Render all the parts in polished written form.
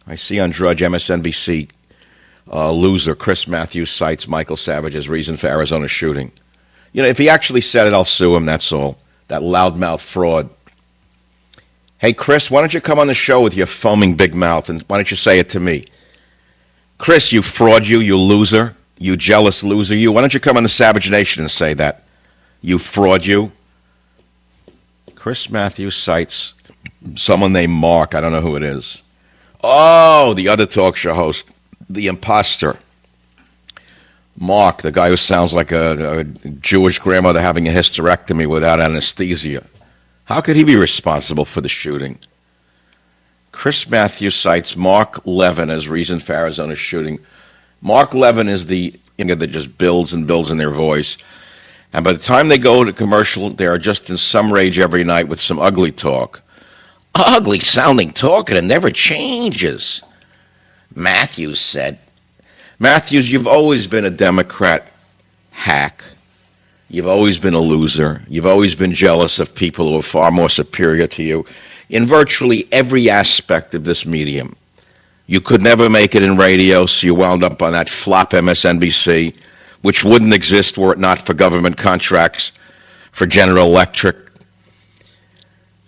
I see on Drudge MSNBC loser Chris Matthews cites Michael Savage as reason for Arizona shooting. You know, if he actually said it, I'll sue him, that's all. That loudmouth fraud. Hey, Chris, why don't you come on the show with your foaming big mouth, and why don't you say it to me? Chris, you fraud, you loser, you jealous loser, you. Why don't you come on the Savage Nation and say that? You fraud, you. Chris Matthews cites someone named Mark. I don't know who it is. Oh, the other talk show host, the imposter. Mark, the guy who sounds like a Jewish grandmother having a hysterectomy without anesthesia. How could he be responsible for the shooting? Chris Matthews cites Mark Levin as reason for Arizona's shooting. Mark Levin is the that just builds and builds in their voice. And by the time they go to commercial, they are just in some rage every night with some ugly talk. Ugly sounding talk, and it never changes. Matthews said. Matthews, you've always been a Democrat hack. You've always been a loser. You've always been jealous of people who are far more superior to you in virtually every aspect of this medium. You could never make it in radio, so you wound up on that flop MSNBC, which wouldn't exist were it not for government contracts for General Electric.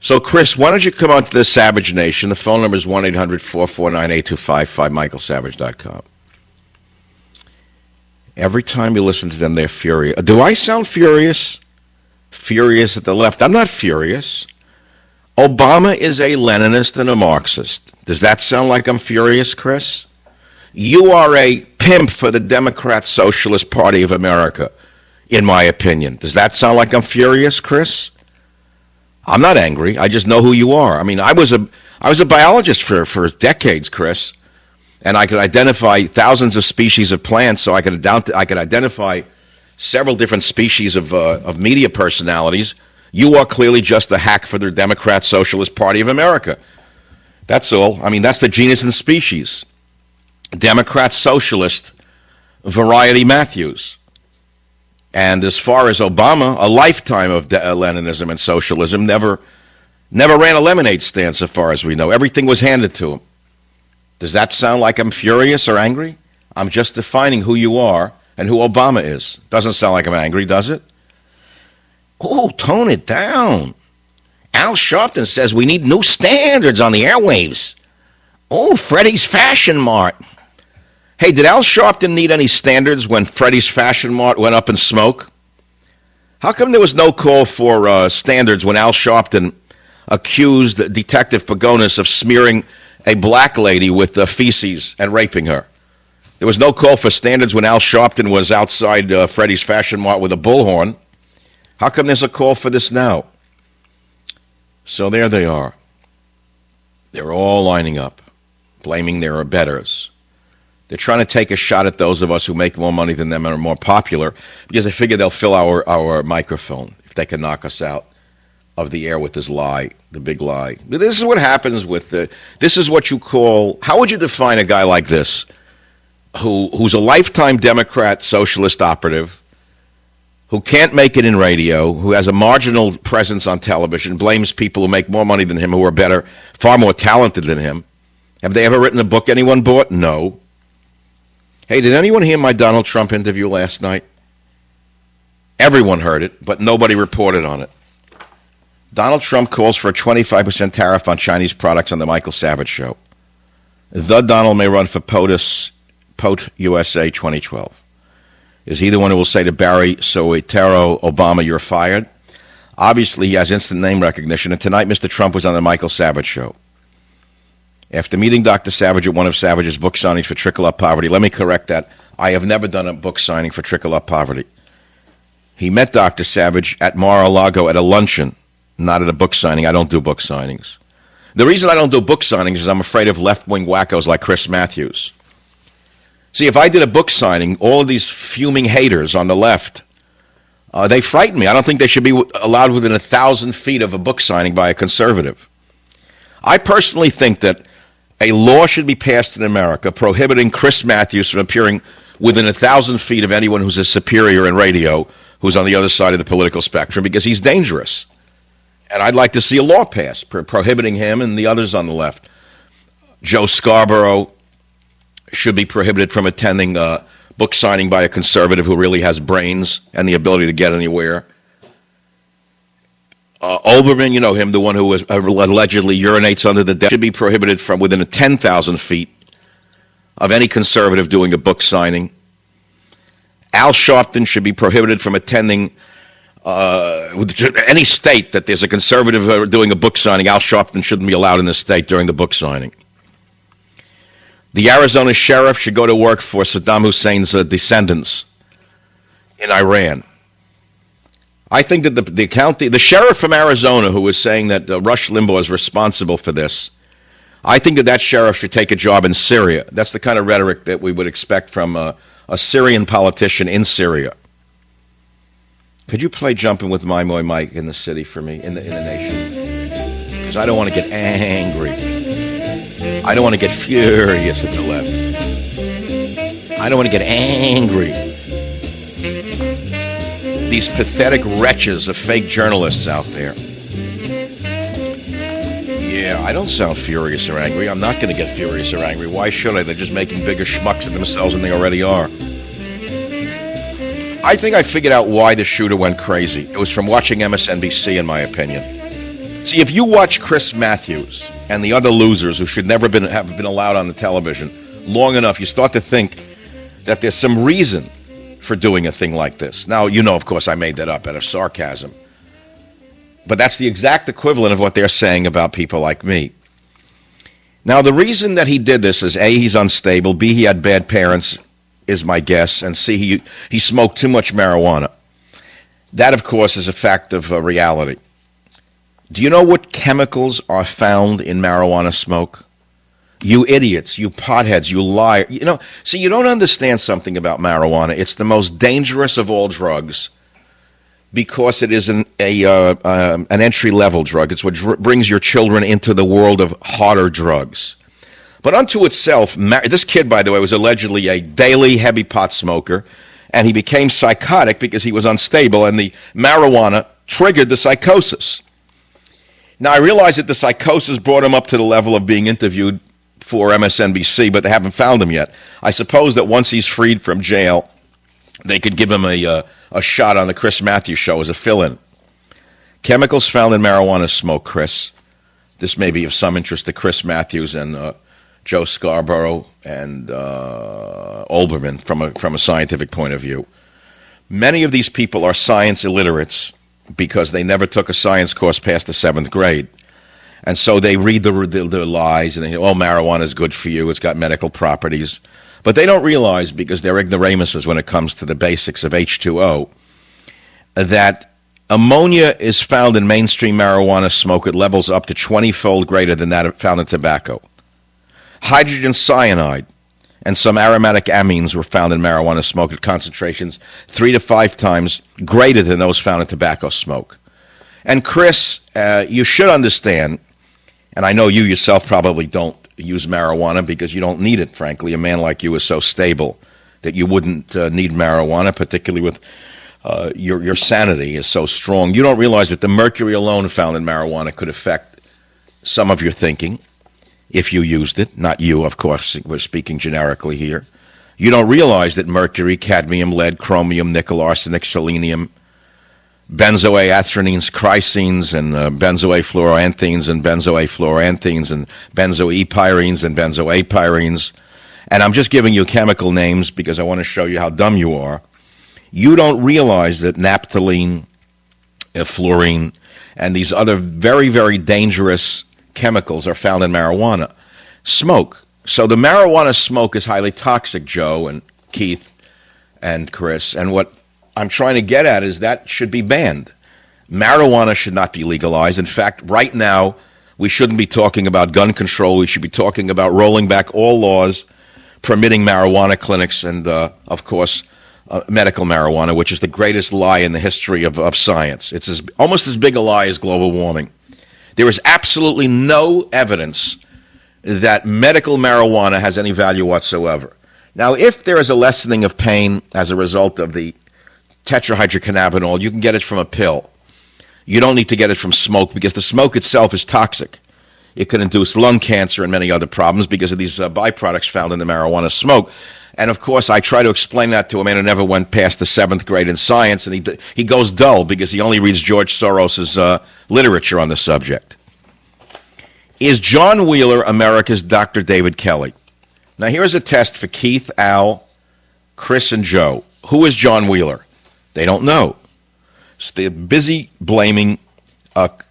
So, Chris, why don't you come on to the Savage Nation? The phone number is 1-800-449-8255, michaelsavage.com. Every time you listen to them, they're furious. Do I sound furious? Furious at the left. I'm not furious. Obama is a Leninist and a Marxist. Does that sound like I'm furious, Chris? You are a pimp for the Democrat Socialist Party of America, in my opinion. Does that sound like I'm furious, Chris? I'm not angry. I just know who you are. I mean, I was a biologist for decades, Chris. And I could identify thousands of species of plants, so I could identify several different species of media personalities. You are clearly just a hack for the Democrat Socialist Party of America. That's all. I mean, that's the genus and species. Democrat Socialist Variety Matthews. And as far as Obama, a lifetime of Leninism and socialism, never ran a lemonade stand so far as we know. Everything was handed to him. Does that sound like I'm furious or angry? I'm just defining who you are and who Obama is. Doesn't sound like I'm angry, does it? Oh, tone it down. Al Sharpton says we need new standards on the airwaves. Oh, Freddie's Fashion Mart. Hey, did Al Sharpton need any standards when Freddie's Fashion Mart went up in smoke? How come there was no call for standards when Al Sharpton accused Detective Pagonis of smearing a black lady with feces and raping her? There was no call for standards when Al Sharpton was outside Freddie's Fashion Mart with a bullhorn. How come there's a call for this now? So there they are. They're all lining up, blaming their betters. They're trying to take a shot at those of us who make more money than them and are more popular because they figure they'll fill our microphone if they can knock us out of the air with this lie, the big lie. This is what happens with this is what you call, how would you define a guy like this who's a lifetime Democrat socialist operative, who can't make it in radio, who has a marginal presence on television, blames people who make more money than him, who are better, far more talented than him. Have they ever written a book anyone bought? No. Hey, did anyone hear my Donald Trump interview last night? Everyone heard it, but nobody reported on it. Donald Trump calls for a 25% tariff on Chinese products on the Michael Savage Show. The Donald may run for POTUS USA 2012. Is he the one who will say to Barry Soetoro, Obama, you're fired? Obviously, he has instant name recognition, and tonight Mr. Trump was on the Michael Savage Show. After meeting Dr. Savage at one of Savage's book signings for Trickle Up Poverty, let me correct that. I have never done a book signing for Trickle Up Poverty. He met Dr. Savage at Mar-a-Lago at a luncheon, not at a book signing. I don't do book signings. The reason I don't do book signings is I'm afraid of left-wing wackos like Chris Matthews. See, if I did a book signing, all of these fuming haters on the left, they frighten me. I don't think they should be allowed within 1,000 feet of a book signing by a conservative. I personally think that a law should be passed in America prohibiting Chris Matthews from appearing within 1,000 feet of anyone who's a superior in radio, who's on the other side of the political spectrum, because he's dangerous. And I'd like to see a law passed prohibiting him and the others on the left. Joe Scarborough should be prohibited from attending book signing by a conservative who really has brains and the ability to get anywhere. Olbermann, you know him, the one who was allegedly urinates under the desk, should be prohibited from within 10,000 feet of any conservative doing a book signing. Al Sharpton should be prohibited from attending any state that there's a conservative doing a book signing. Al Sharpton shouldn't be allowed in the state during the book signing. The Arizona sheriff should go to work for Saddam Hussein's descendants in Iran. I think that the sheriff from Arizona who was saying that Rush Limbaugh is responsible for this, I think that sheriff should take a job in Syria. That's the kind of rhetoric that we would expect from a Syrian politician in Syria. Could you play Jumping with My Boy Mike in the city for me, in the nation? Because I don't want to get angry. I don't want to get furious at the left. I don't want to get angry. These pathetic wretches of fake journalists out there. Yeah, I don't sound furious or angry. I'm not going to get furious or angry. Why should I? They're just making bigger schmucks of themselves than they already are. I think I figured out why the shooter went crazy. It was from watching MSNBC, in my opinion. See, if you watch Chris Matthews and the other losers who should never have been allowed on the television long enough, you start to think that there's some reason for doing a thing like this. Now, you know, of course, I made that up out of sarcasm. But that's the exact equivalent of what they're saying about people like me. Now, the reason that he did this is A, he's unstable, B, he had bad parents, is my guess, and C, he smoked too much marijuana. That, of course, is a fact of reality. Do you know what chemicals are found in marijuana smoke? You idiots, you potheads, you liar. You know, see, you don't understand something about marijuana. It's the most dangerous of all drugs because it is an entry-level drug. It's what brings your children into the world of harder drugs. But unto itself, this kid, by the way, was allegedly a daily heavy pot smoker, and he became psychotic because he was unstable, and the marijuana triggered the psychosis. Now, I realize that the psychosis brought him up to the level of being interviewed for MSNBC, but they haven't found him yet. I suppose that once he's freed from jail, they could give him a shot on the Chris Matthews show as a fill-in. Chemicals found in marijuana smoke, Chris. This may be of some interest to Chris Matthews and Joe Scarborough and Olbermann from a scientific point of view. Many of these people are science illiterates because they never took a science course past the 7th grade. And so they read the lies and they say, oh, marijuana is good for you, it's got medical properties. But they don't realize, because they're ignoramuses when it comes to the basics of H2O, that ammonia is found in mainstream marijuana smoke at levels up to 20-fold greater than that found in tobacco. Hydrogen cyanide and some aromatic amines were found in marijuana smoke at concentrations 3 to 5 times greater than those found in tobacco smoke. And Chris, you should understand, and I know you yourself probably don't use marijuana because you don't need it, frankly. A man like you is so stable that you wouldn't need marijuana, particularly with your sanity is so strong. You don't realize that the mercury alone found in marijuana could affect some of your thinking if you used it. Not you, of course. We're speaking generically here. You don't realize that mercury, cadmium, lead, chromium, nickel, arsenic, selenium, benzoathrenes, chrysenes, and benzoafluoranthenes, and benzoafluoranthenes, and benzoepyrenes, and benzoapyrenes. And I'm just giving you chemical names because I want to show you how dumb you are. You don't realize that naphthalene, fluorine, and these other very, very dangerous chemicals are found in marijuana smoke. So the marijuana smoke is highly toxic, Joe and Keith and Chris. And what I'm trying to get at is that should be banned. Marijuana should not be legalized. In fact, right now, we shouldn't be talking about gun control. We should be talking about rolling back all laws permitting marijuana clinics and, of course, medical marijuana, which is the greatest lie in the history of science. It's almost as big a lie as global warming. There is absolutely no evidence that medical marijuana has any value whatsoever. Now, if there is a lessening of pain as a result of the tetrahydrocannabinol, you can get it from a pill. You don't need to get it from smoke because the smoke itself is toxic. It could induce lung cancer and many other problems because of these byproducts found in the marijuana smoke. And, of course, I try to explain that to a man who never went past the 7th grade in science, and he goes dull because he only reads George Soros's literature on the subject. Is John Wheeler America's Dr. David Kelly? Now, here's a test for Keith, Al, Chris, and Joe. Who is John Wheeler? They don't know. So they're busy blaming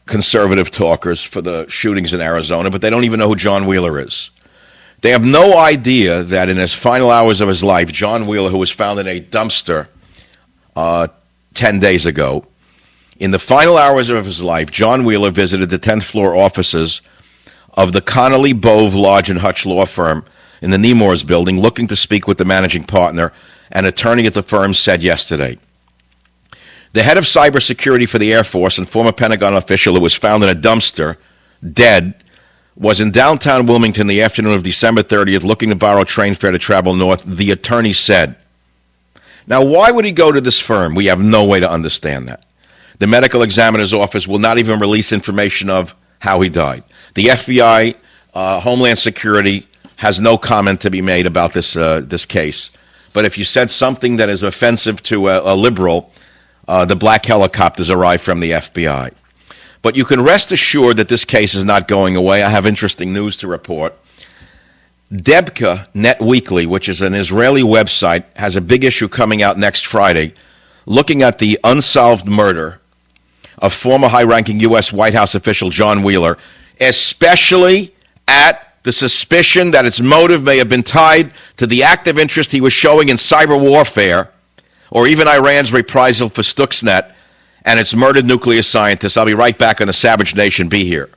conservative talkers for the shootings in Arizona, but they don't even know who John Wheeler is. They have no idea that in his final hours of his life, John Wheeler, who was found in a dumpster 10 days ago, in the final hours of his life, John Wheeler visited the 10th floor offices of the Connolly, Bove, Lodge, and Hutch law firm in the Nemours building, looking to speak with the managing partner. An attorney at the firm said yesterday. The head of cybersecurity for the Air Force and former Pentagon official who was found in a dumpster, dead, was in downtown Wilmington the afternoon of December 30th looking to borrow train fare to travel north, the attorney said. Now, why would he go to this firm? We have no way to understand that. The medical examiner's office will not even release information of how he died. The FBI, Homeland Security, has no comment to be made about this case. But if you said something that is offensive to a liberal, the black helicopters arrive from the FBI. But you can rest assured that this case is not going away. I have interesting news to report. Debka Net Weekly, which is an Israeli website, has a big issue coming out next Friday looking at the unsolved murder of former high-ranking U.S. White House official John Wheeler, especially at the suspicion that its motive may have been tied to the active interest he was showing in cyber warfare, or even Iran's reprisal for Stuxnet and its murdered nuclear scientists. I'll be right back on the Savage Nation. Be here.